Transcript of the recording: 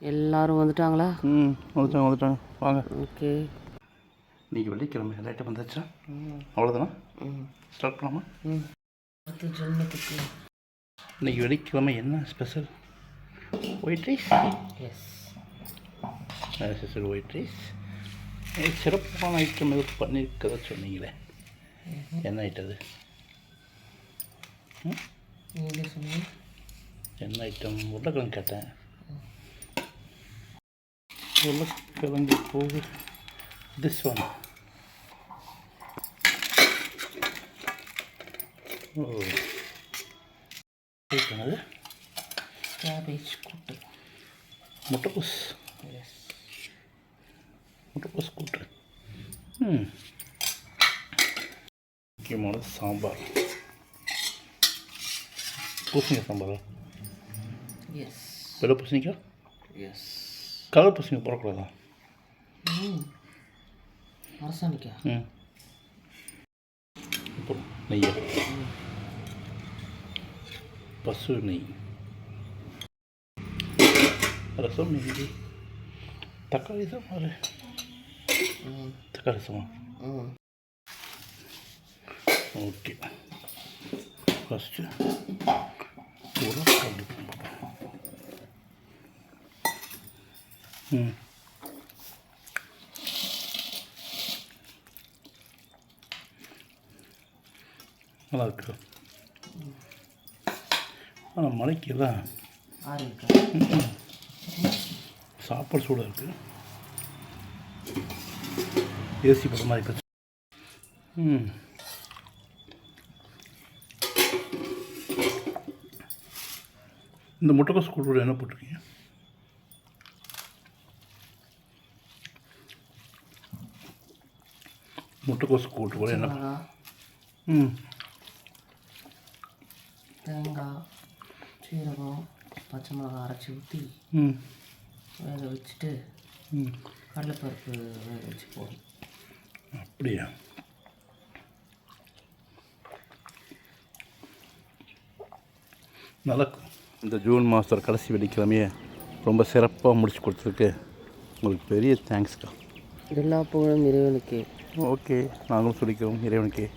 எல்லாரும் வந்துட்டாங்களா? வந்துட்டாங்க வாங்க. ஓகே. இன்றைக்கி வெள்ளிக்கிழமை லைட்டாக வந்துச்சா? அவ்வளோதானா? ஸ்டார்ட் பண்ணலாமா? ஜென்மத்துக்கு இன்றைக்கி வெள்ளிக்கிழமை என்ன special? White rice. Yes special white rice. சிறப்பான ஐட்டம் எதுவும் பண்ணியிருக்கதா சொன்னீங்களே, என்ன ஐட்டம் அது? நீங்கள் சொன்னீங்க என்ன ஐட்டம்? உருளைக்கிழங்கு கேட்டேன். உருளைக்கிழங்கு போகுது. This one. ஓ, அது கேபேஜ் கூட்டு. முட்டைக்கோஸ். எஸ், முட்டைக்கோஸ் கூட்டு. முக்கியமான சாம்பார். பூசணிக்காய் சாம்பாரா? எஸ். வெள்ளை பூசணிக்காய்? எஸ். கலர் பூசணிக்காய் போடக்கூடாதா? அரசாணிக்காய். அப்புறம் நெய்யா? பசு நெய். ரசம் நெய். தக்காளி சாம்பார். தக்காளி சாம்பார். ஓகே, ஃபஸ்ட்டு உருளைக்கிழங்கு போடுறோம். நல்லா இருக்கு. ஆனால் மலைக்கெல்லாம் சாப்பாடு சூடாக இருக்குது. ஏசி போடுற மாதிரி இருக்கு. இந்த முட்டைக்கோஸ் கூட்டோட என்ன போட்டிருக்கீங்க? முட்டைக்கோஸ் கூட்டு கூட என்ன? தேங்காய், சீரகம், பச்சை மிளகா அரைச்சி ஊற்றி வேக வச்சுட்டு கடலைப்பருப்பு வேக வச்சு போடும். அப்படியா? நல்லா இந்த ஜூன் மாதத்தோட கடைசி வெள்ளிக்கிழமையை ரொம்ப சிறப்பாக முடிச்சு கொடுத்துருக்கு. உங்களுக்கு பெரிய தேங்க்ஸ்க்கா. எல்லா புகழும் இறைவனுக்கே. ஓகே, நாங்களும் சொல்லிக்கிறோம் இறைவனுக்கே.